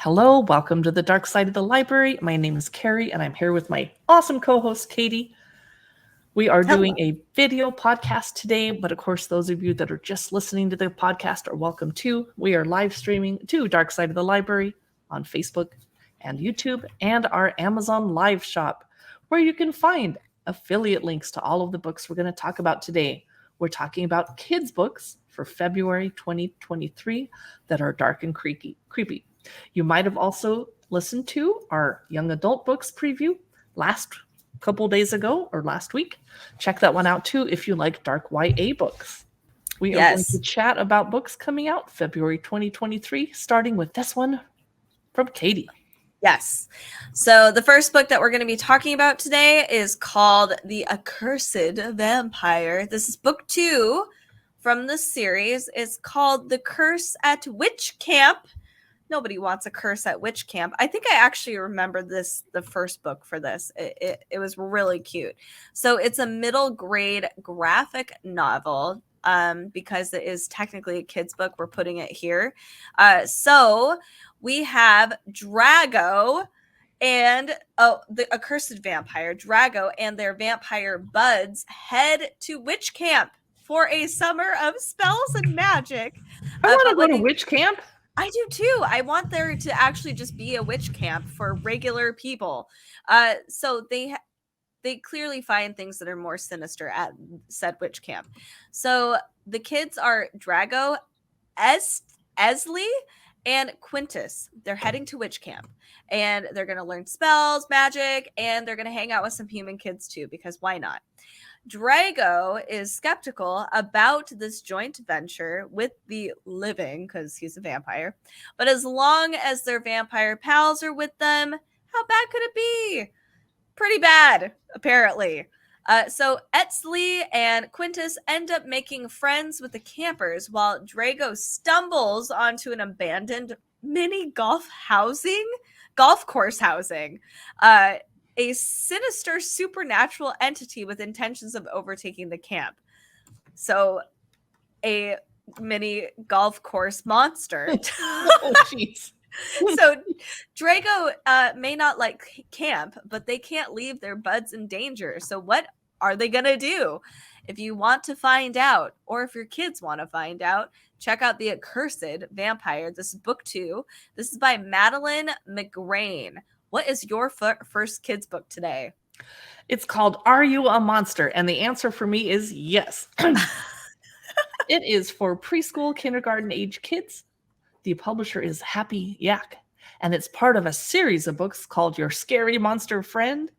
Hello, welcome to the Dark Side of the Library. My name is Carrie, and I'm here with my awesome co-host, Katie. We are doing a video podcast today, but of course, those of you that are just listening to the podcast are welcome too. We are live streaming to Dark Side of the Library on Facebook and YouTube and our Amazon live shop, where you can find affiliate links to all of the books we're going to talk about today. We're talking about kids' books for February 2023 that are dark and creepy. You might have also listened to our young adult books preview last couple days ago or last week. Check that one out too if you like dark YA books. We are going to chat about books coming out February 2023, starting with this one from Katie. Yes. So the first book that we're going to be talking about today is called The Accursed Vampire. This is book 2 from the series. It's called The Curse at Witch Camp. Nobody wants a curse at witch camp. I think I actually remember the first book for this. It was really cute. So it's a middle grade graphic novel because it is technically a kid's book. We're putting it here. So we have Drago and the accursed vampire, Drago, and their vampire buds head to witch camp for a summer of spells and magic. I want to go to witch camp. I do too. I want there to actually just be a witch camp for regular people. So they clearly find things that are more sinister at said witch camp. So the kids are Drago, Esley, and Quintus. They're heading to witch camp, and they're going to learn spells, magic, and they're going to hang out with some human kids too, because why not? Drago is skeptical about this joint venture with the living because he's a vampire. But as long as their vampire pals are with them, how bad could it be? Pretty bad, apparently. So Etzley and Quintus end up making friends with the campers while Drago stumbles onto an abandoned mini golf course housing. A sinister supernatural entity with intentions of overtaking the camp. So a mini golf course monster. Oh, jeez. So Drago may not like camp, but they can't leave their buds in danger. So what are they going to do? If you want to find out, or if your kids want to find out, check out The Accursed Vampire. This is book 2. This is by Madeline McGrane. What is your first kids book today? It's called Are You a Monster? And the answer for me is yes. It is for preschool, kindergarten age kids. The publisher is Happy Yak, and it's part of a series of books called Your Scary Monster Friend.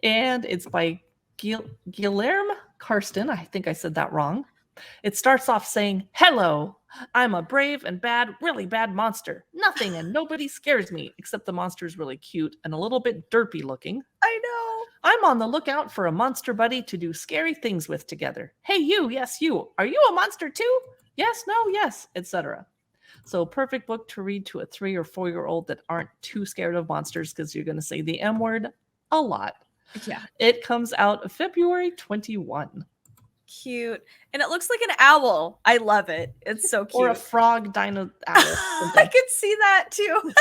And it's by Guilherme Karsten. I think I said that wrong. It starts off saying, "Hello, I'm a brave and bad, really bad monster. Nothing and nobody scares me, except the monster is really cute and a little bit derpy looking. I know. I'm on the lookout for a monster buddy to do scary things with together. Hey, you, yes, you. Are you a monster too? Yes, no, yes, etc." So perfect book to read to a 3 or 4-year-old that aren't too scared of monsters because you're going to say the M word a lot. Yeah. It comes out February 21. Cute. And it looks like an owl. I love it. It's so cute. Or a frog dino owl. I could see that too.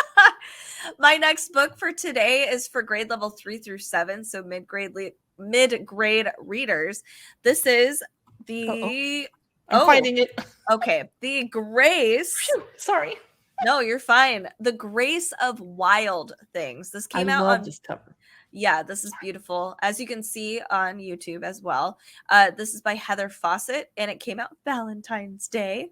My next book for today is for grade level 3 through 7, so mid-grade readers. This is the I'm finding it. Okay. The Grace. Phew, sorry. No, you're fine. The Grace of Wild Things. This came out on this cover. Yeah, this is beautiful. As you can see on YouTube as well. This is by Heather Fawcett, and it came out Valentine's Day.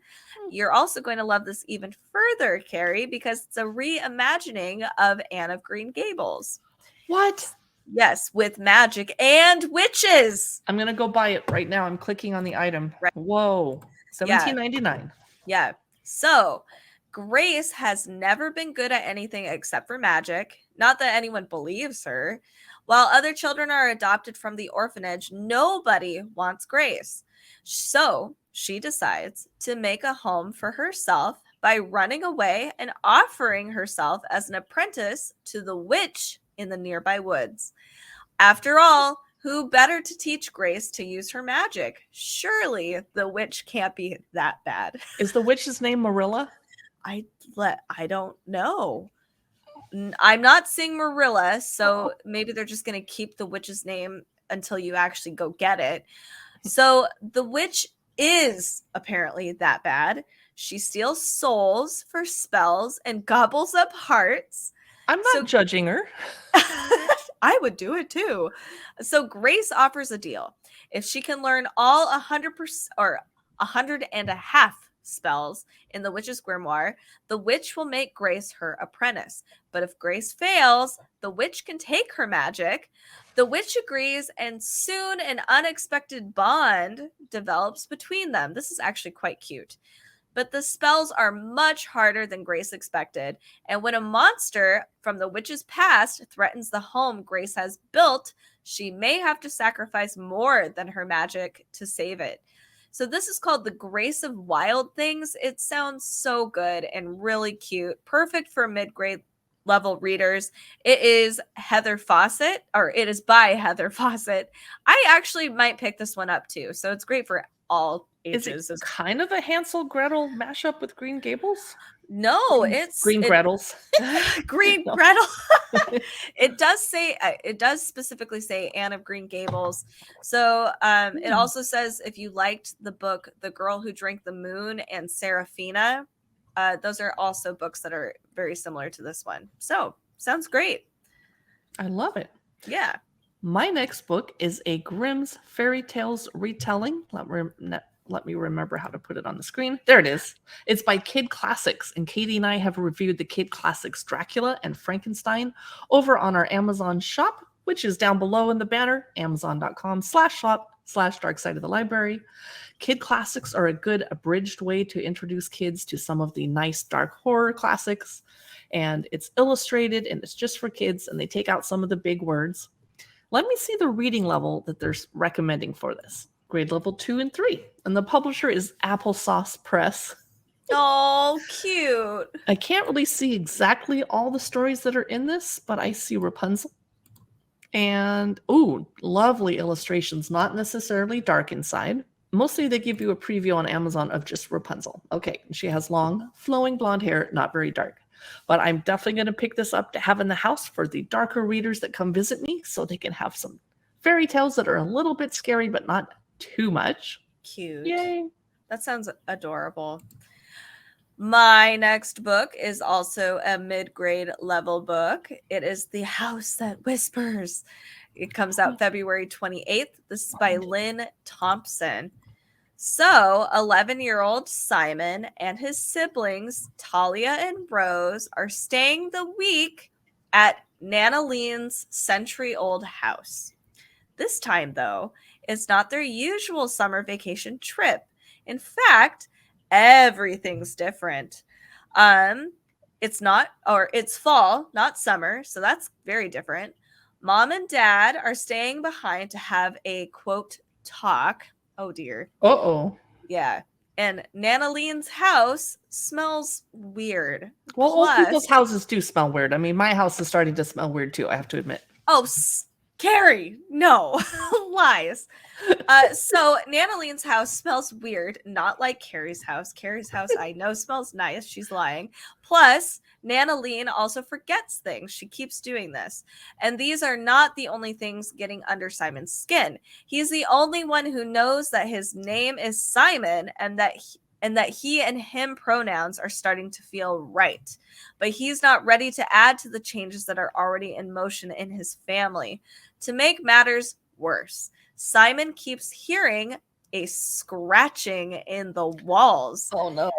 You're also going to love this even further, Carrie, because it's a reimagining of Anne of Green Gables. What? Yes, with magic and witches. I'm going to go buy it right now. I'm clicking on the item. Right. Whoa. $17.99. Yeah. So Grace has never been good at anything except for magic. Not that anyone believes her. While other children are adopted from the orphanage, nobody wants Grace. So she decides to make a home for herself by running away and offering herself as an apprentice to the witch in the nearby woods. After all, who better to teach Grace to use her magic? Surely the witch can't be that bad. Is the witch's name Marilla? I don't know. I'm not seeing Marilla, so maybe they're just going to keep the witch's name until you actually go get it. So the witch is apparently that bad. She steals souls for spells and gobbles up hearts. I'm not judging her. I would do it too. So Grace offers a deal. If she can learn all 100% or 100.5 spells in the witch's grimoire, the witch will make Grace her apprentice. But if Grace fails, the witch can take her magic. The witch agrees, and soon an unexpected bond develops between them. This is actually quite cute. But the spells are much harder than Grace expected. And when a monster from the witch's past threatens the home Grace has built, she may have to sacrifice more than her magic to save it. So this is called The Grace of Wild Things. It sounds so good and really cute. Perfect for mid-grade level readers. It is Heather Fawcett, or it is by Heather Fawcett. I actually might pick this one up too. So it's great for all ages. Is it kind of a Hansel Gretel mashup with Green Gables? No, it's Green Gretels. Green Gretel. It does specifically say Anne of Green Gables. So it also says if you liked the book The Girl Who Drank the Moon and Seraphina, those are also books that are very similar to this one. So sounds great. I love it. Yeah. My next book is a Grimm's Fairy Tales retelling. Let me remember how to put it on the screen. There it is. It's by Kid Classics, and Katie and I have reviewed the Kid Classics Dracula and Frankenstein over on our Amazon shop, which is down below in the banner, amazon.com/shop/Dark Side of the Library. Kid Classics are a good abridged way to introduce kids to some of the nice dark horror classics, and it's illustrated and it's just for kids, and they take out some of the big words. Let me see the reading level that they're recommending for this. Grade level 2 and 3. And the publisher is Applesauce Press. Oh, cute. I can't really see exactly all the stories that are in this, but I see Rapunzel. And, lovely illustrations, not necessarily dark inside. Mostly they give you a preview on Amazon of just Rapunzel. Okay, she has long, flowing blonde hair, not very dark. But I'm definitely going to pick this up to have in the house for the darker readers that come visit me so they can have some fairy tales that are a little bit scary, but not too much. Cute. Yay. That sounds adorable. My next book is also a mid-grade level book. It is The House That Whispers. It comes out February 28th. This is by Lynn Thompson. So, 11-year-old Simon and his siblings, Talia and Rose, are staying the week at Nana Lean's century-old house. This time, though, it's not their usual summer vacation trip. In fact, everything's different. It's fall, not summer, so that's very different. Mom and Dad are staying behind to have a, quote, talk. Oh, dear. Uh-oh. Yeah. And Nana Lean's house smells weird. Well, old people's houses do smell weird. I mean, my house is starting to smell weird, too, I have to admit. Oh, Carrie, no. Lies. So Nana Lean's house smells weird, not like Carrie's house. Carrie's house, I know, smells nice. She's lying. Plus, Nana Lean also forgets things. She keeps doing this. And these are not the only things getting under Simon's skin. He's the only one who knows that his name is Simon and that he and him pronouns are starting to feel right. But he's not ready to add to the changes that are already in motion in his family. To make matters worse, Simon keeps hearing a scratching in the walls. Oh, no.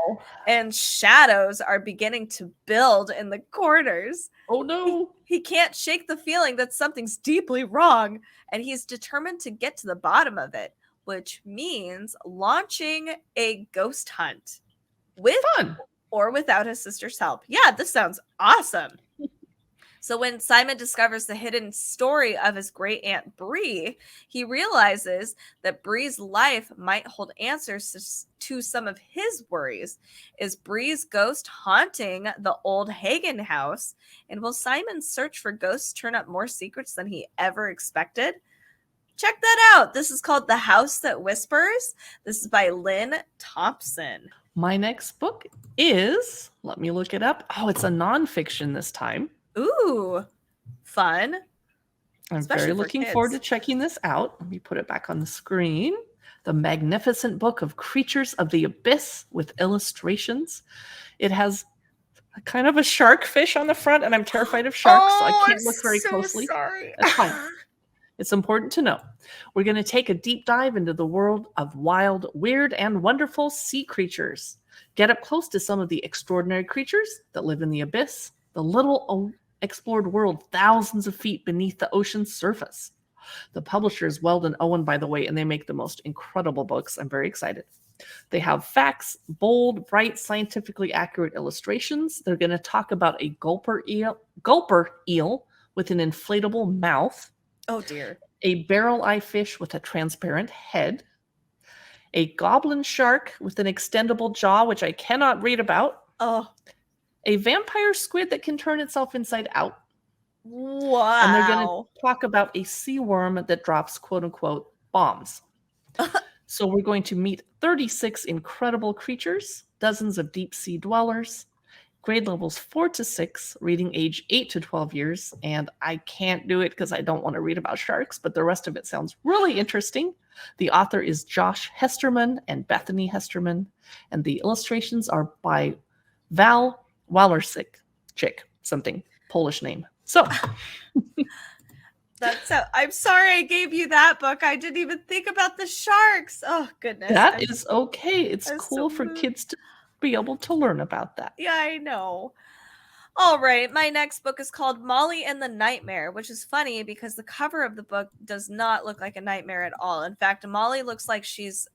And shadows are beginning to build in the corners. Oh, no. He can't shake the feeling that something's deeply wrong, and he's determined to get to the bottom of it, which means launching a ghost hunt with or without his sister's help. Yeah, this sounds awesome. So when Simon discovers the hidden story of his great aunt Bree, he realizes that Bree's life might hold answers to some of his worries. Is Bree's ghost haunting the old Hagen house? And will Simon's search for ghosts turn up more secrets than he ever expected? Check that out. This is called The House That Whispers. This is by Lynn Thompson. My next book is, let me look it up. Oh, it's a nonfiction this time. Ooh, fun. I'm Especially very for looking forward to kids. checking this out. Let me put it back on the screen. The Magnificent Book of Creatures of the Abyss with illustrations. It has kind of a shark fish on the front, and I'm terrified of sharks, so I can't look very closely. Sorry. That's fine. It's important to know. We're going to take a deep dive into the world of wild, weird, and wonderful sea creatures. Get up close to some of the extraordinary creatures that live in the abyss, the little explored world thousands of feet beneath the ocean's surface. The publisher is Weldon Owen, by the way, and they make the most incredible books. I'm very excited. They have facts, bold, bright, scientifically accurate illustrations. They're going to talk about a gulper eel with an inflatable mouth. Oh dear. A barrel eye fish with a transparent head. A goblin shark with an extendable jaw, which I cannot read about. Oh. A vampire squid that can turn itself inside out. Wow. And they're going to talk about a sea worm that drops quote unquote bombs. So we're going to meet 36 incredible creatures, dozens of deep sea dwellers, grade levels 4 to 6, reading age 8 to 12 years. And I can't do it because I don't want to read about sharks, but the rest of it sounds really interesting. The author is Josh Hestermann and Bethanie Hestermann, and the illustrations are by Val Walerczyk, something Polish name. So I'm sorry I gave you that book. I didn't even think about the sharks. Oh goodness. That is okay. It's cool for kids to be able to learn about that. Yeah, I know. All right, my next book is called Molly and the Nightmare, which is funny because the cover of the book does not look like a nightmare at all. In fact, Molly looks like she's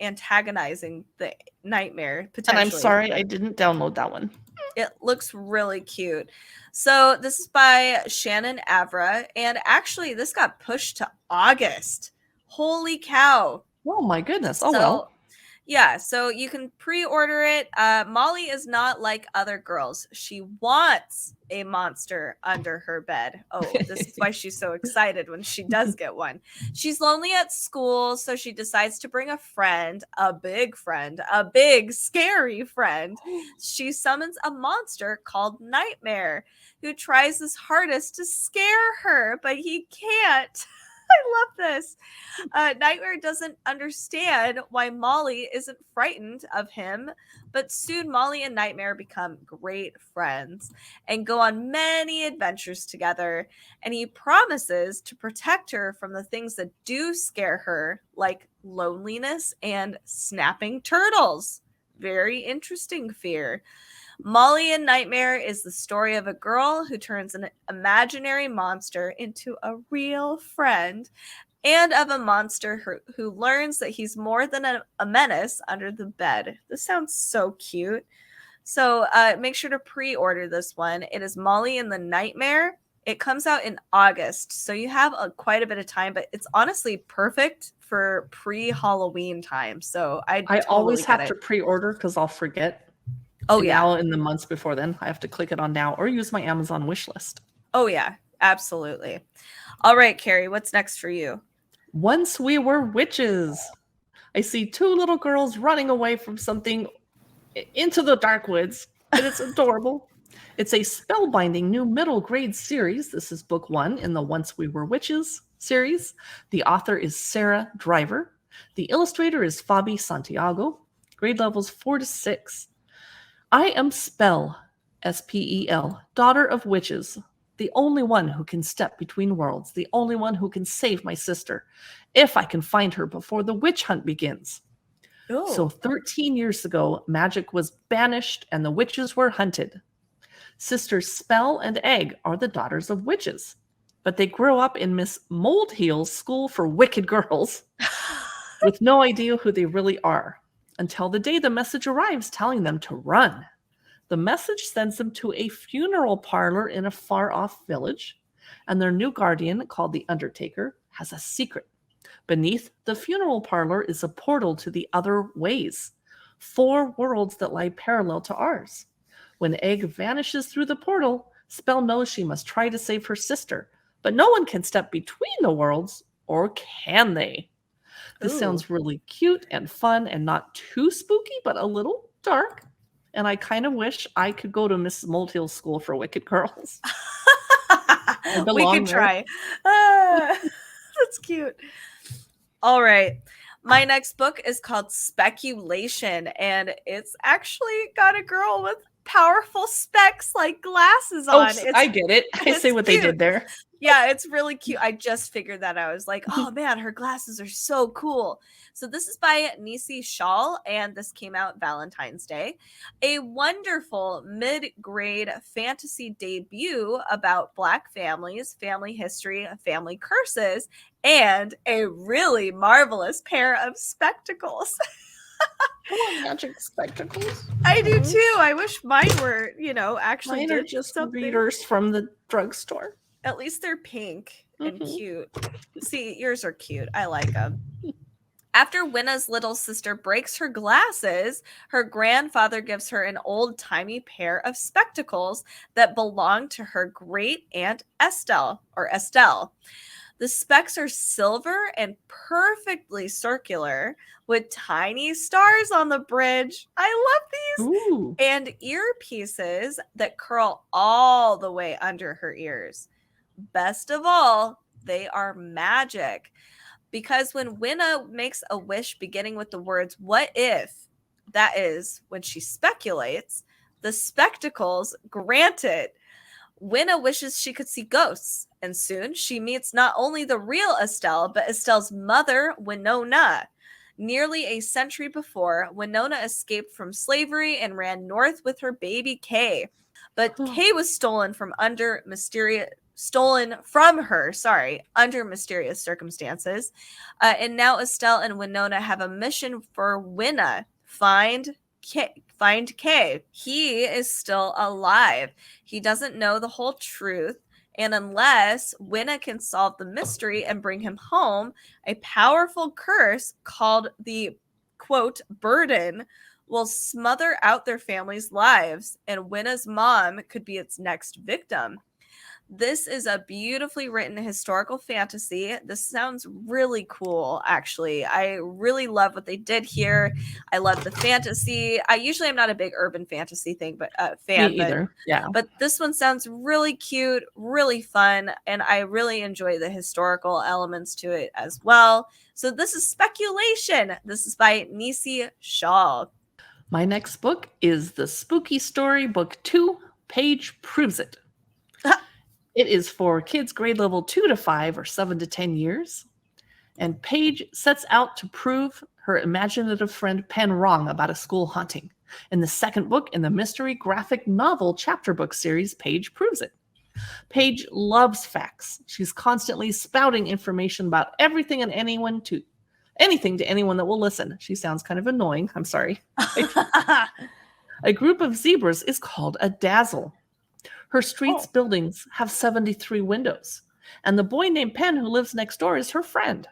antagonizing the nightmare potentially. And I'm sorry I didn't download that one. It looks really cute. So this is by Shannon Avra, and actually this got pushed to August. Holy cow. Oh my goodness. Well. Yeah, so you can pre-order it. Molly is not like other girls. She wants a monster under her bed. Oh, this is why she's so excited when she does get one. She's lonely at school, so she decides to bring a big, scary friend. She summons a monster called Nightmare, who tries his hardest to scare her, but he can't. I love this. Nightmare doesn't understand why Molly isn't frightened of him, but soon Molly and Nightmare become great friends and go on many adventures together, and he promises to protect her from the things that do scare her, like loneliness and snapping turtles. Very interesting fear. Molly and Nightmare is the story of a girl who turns an imaginary monster into a real friend, and of a monster who learns that he's more than a menace under the bed. This sounds so cute. So make sure to pre-order this one. It is Molly and the Nightmare. It comes out in August, so you have quite a bit of time, but it's honestly perfect for pre-Halloween time. So I always have to pre-order because I'll forget. Oh, yeah. Now in the months before then, I have to click it on now or use my Amazon wish list. Oh, yeah, absolutely. All right, Carrie, what's next for you? Once We Were Witches. I see two little girls running away from something into the dark woods, and it's adorable. It's a spellbinding new middle grade series. This is book 1 in the Once We Were Witches series. The author is Sarah Driver. The illustrator is Fabi Santiago. Grade levels 4 to 6. I am Spell, S-P-E-L, daughter of witches, the only one who can step between worlds, the only one who can save my sister, if I can find her before the witch hunt begins. Ooh. So 13 years ago, magic was banished and the witches were hunted. Sisters Spell and Egg are the daughters of witches, but they grow up in Miss Moldheel's school for wicked girls with no idea who they really are, until the day the message arrives telling them to run. The message sends them to a funeral parlor in a far-off village, and their new guardian, called the Undertaker, has a secret. Beneath the funeral parlor is a portal to the other ways, 4 worlds that lie parallel to ours. When Egg vanishes through the portal, Spell knows she must try to save her sister, but no one can step between the worlds, or can they? This sounds really cute and fun and not too spooky, but a little dark. And I kind of wish I could go to Mrs. Molehill's school for wicked girls. I We belong could there. try. That's cute. All right. My next book is called Speculation, and it's actually got a girl with powerful specs like glasses Oh, on. I get it. I see what they cute. did there. Yeah, it's really cute. I just figured that out. I was like, oh man, her glasses are so cool. So this is by Nisi, Shawl, and this came out Valentine's Day. A wonderful mid-grade fantasy debut about Black families, family history, family curses, and a really marvelous pair of spectacles. I want magic spectacles. I do too. I wish mine were, actually Mine are did just something. readers from the drugstore. At least they're pink and Mhm. cute. See, yours are cute. I like them. After Winna's little sister breaks her glasses, her grandfather gives her an old-timey pair of spectacles that belong to her great aunt Estelle. The specs are silver and perfectly circular with tiny stars on the bridge. I love these. Ooh. And earpieces that curl all the way under her ears. Best of all, they are magic. Because when Winna makes a wish beginning with the words, what if, that is, when she speculates, the spectacles grant it. Winna wishes she could see ghosts, and soon she meets not only the real Estelle, but Estelle's mother, Winona. Nearly a century before, Winona escaped from slavery and ran north with her baby Kay. But Kay was stolen from her, under mysterious circumstances. And now Estelle and Winona have a mission for Winna. Find Kay. He is still alive. He doesn't know the whole truth. And unless Winna can solve the mystery and bring him home, a powerful curse called the, quote, burden will smother out their family's lives, and Winna's mom could be its next victim. This is a beautifully written historical fantasy. This sounds really cool, actually. I really love what they did here. I love the fantasy. I usually am not a big urban fantasy fan, Me either. Yeah. but this one sounds really cute, really fun, and I really enjoy the historical elements to it as well. So this is Speculation. This is by Nisi, Shawl. My next book is The Spooky Story, Book 2, Paige Proves It. It is for kids grade level 2 to 5 or 7 to 10 years. And Paige sets out to prove her imaginative friend Pen wrong about a school haunting. In the second book in the mystery graphic novel chapter book series, Paige Proves It. Paige loves facts. She's constantly spouting information about everything and anything to anyone that will listen. She sounds kind of annoying. I'm sorry. A group of zebras is called a dazzle. Her street's buildings have 73 windows, and the boy named Pen who lives next door is her friend.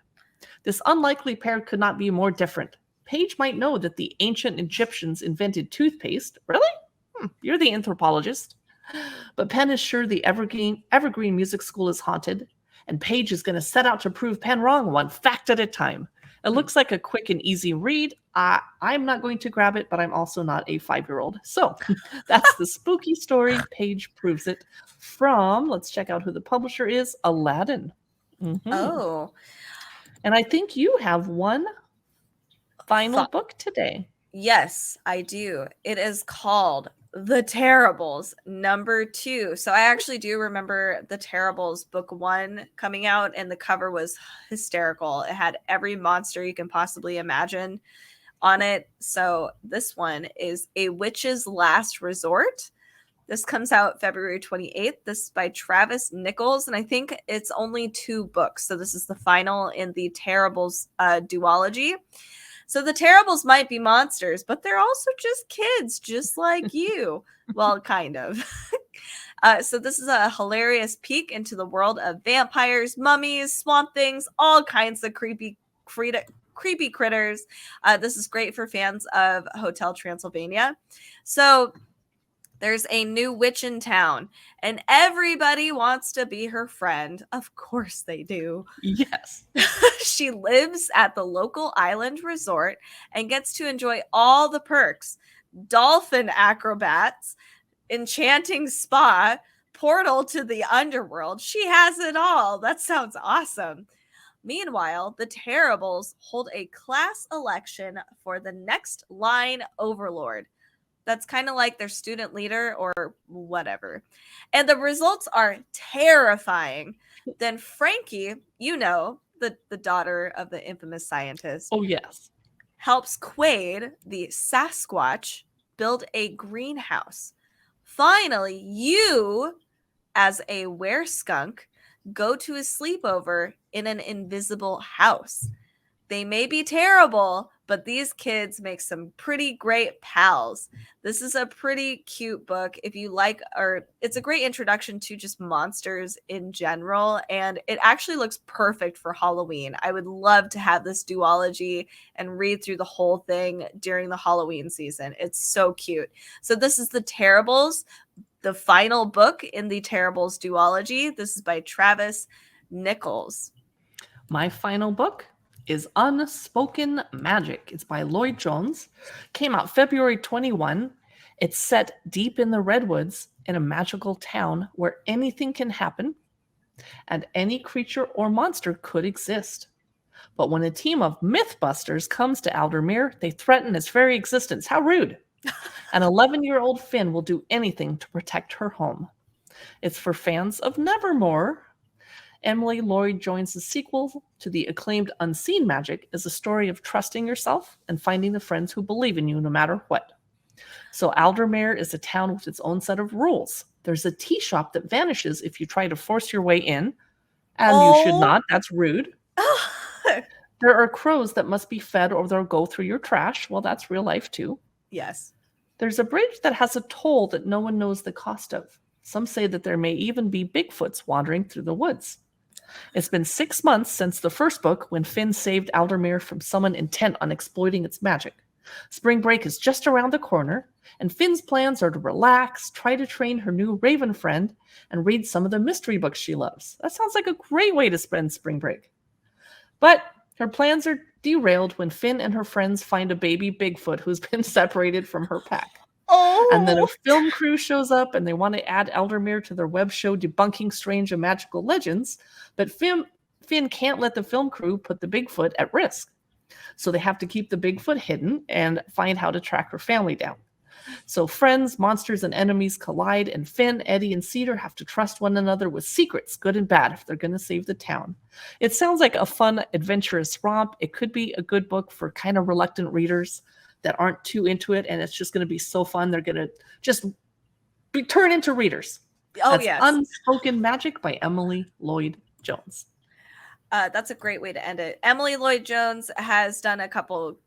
This unlikely pair could not be more different. Paige might know that the ancient Egyptians invented toothpaste. Really? You're the anthropologist. But Pen is sure the Evergreen Music School is haunted, and Paige is going to set out to prove Pen wrong one fact at a time. It looks like a quick and easy read. I'm not going to grab it, but I'm also not a 5-year-old. So that's The Spooky Story, Paige Proves It, from, let's check out who the publisher is, Aladdin. Mm-hmm. Oh. And I think you have one final book today. Yes, I do. It is called The Terribles, number 2. So I actually do remember The Terribles book 1 coming out, and the cover was hysterical. It had every monster you can possibly imagine on it. So this one is A Witch's Last Resort. This comes out February 28th. This is by Travis Nichols, and I think it's only 2 books. So this is the final in the Terribles duology. So the Terribles might be monsters, but they're also just kids, just like you. Well, kind of. So this is a hilarious peek into the world of vampires, mummies, swamp things, all kinds of creepy critters. This is great for fans of Hotel Transylvania. So there's a new witch in town, and everybody wants to be her friend. Of course they do. Yes. She lives at the local island resort and gets to enjoy all the perks. dolphin acrobats, enchanting spa, portal to the underworld. She has it all. That sounds awesome. Meanwhile, the Terribles hold a class election for the next line overlord. That's kind of like their student leader or whatever. And the results are terrifying. Then Frankie, the daughter of the infamous scientist, Oh, yes. helps Quaid, the Sasquatch, build a greenhouse. Finally, you, as a were-skunk, go to a sleepover in an invisible house. They may be terrible, but these kids make some pretty great pals. This is a pretty cute book if you like, or it's a great introduction to just monsters in general, and it actually looks perfect for Halloween. I would love to have this duology and read through the whole thing during the Halloween season. It's so cute. So this is The Terribles, the final book in the Terribles duology. This is by Travis Nichols. My final book is Unspoken Magic. It's by Lloyd-Jones. Came out February 21. It's set deep in the redwoods in a magical town where anything can happen and any creature or monster could exist. But when a team of Mythbusters comes to Aldermere, they threaten its very existence. How rude! An 11-year-old Finn will do anything to protect her home. It's for fans of Nevermore. Emily Lloyd-Jones' sequel to the acclaimed Unseen Magic is a story of trusting yourself and finding the friends who believe in you no matter what. So Aldermere is a town with its own set of rules. There's a tea shop that vanishes if you try to force your way in, and you should not. That's rude. There are crows that must be fed or they'll go through your trash. Well, that's real life too. Yes. There's a bridge that has a toll that no one knows the cost of. Some say that there may even be Bigfoots wandering through the woods. It's been 6 months since the first book when Finn saved Aldermere from someone intent on exploiting its magic. Spring break is just around the corner, and Finn's plans are to relax, try to train her new raven friend, and read some of the mystery books she loves. That sounds like a great way to spend spring break. But her plans are derailed when Finn and her friends find a baby Bigfoot who's been separated from her pack. And then a film crew shows up and they want to add Aldermere to their web show debunking strange and magical legends, but Finn can't let the film crew put the Bigfoot at risk. So they have to keep the Bigfoot hidden and find how to track her family down. So friends, monsters, and enemies collide, and Finn, Eddie, and Cedar have to trust one another with secrets, good and bad, if they're going to save the town. It sounds like a fun, adventurous romp. It could be a good book for kind of reluctant readers that aren't too into it, and it's just going to be so fun. They're going to just turn into readers. That's yes. Unspoken Magic by Emily Lloyd-Jones. That's a great way to end it. Emily Lloyd-Jones has done a couple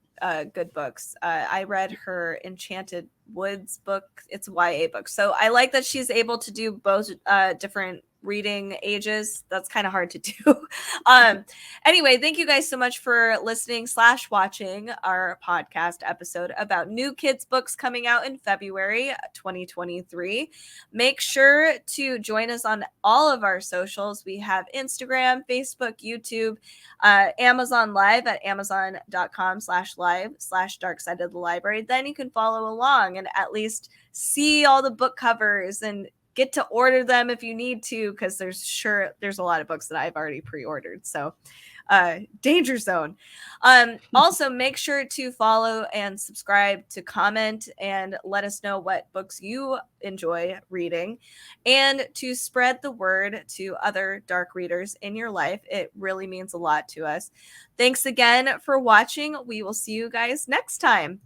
good books. I read her Enchanted Woods book. It's a YA book. So I like that she's able to do both different reading ages. That's kind of hard to do. Anyway, thank you guys so much for listening / watching our podcast episode about new kids books coming out in February 2023. Make sure to join us on all of our socials. We have Instagram, Facebook, YouTube, Amazon Live at amazon.com/live/darkside of the library. Then you can follow along and at least see all the book covers and get to order them if you need to, because there's a lot of books that I've already pre-ordered. So danger zone. Also, make sure to follow and subscribe, to comment, and let us know what books you enjoy reading, and to spread the word to other dark readers in your life. It really means a lot to us. Thanks again for watching. We will see you guys next time.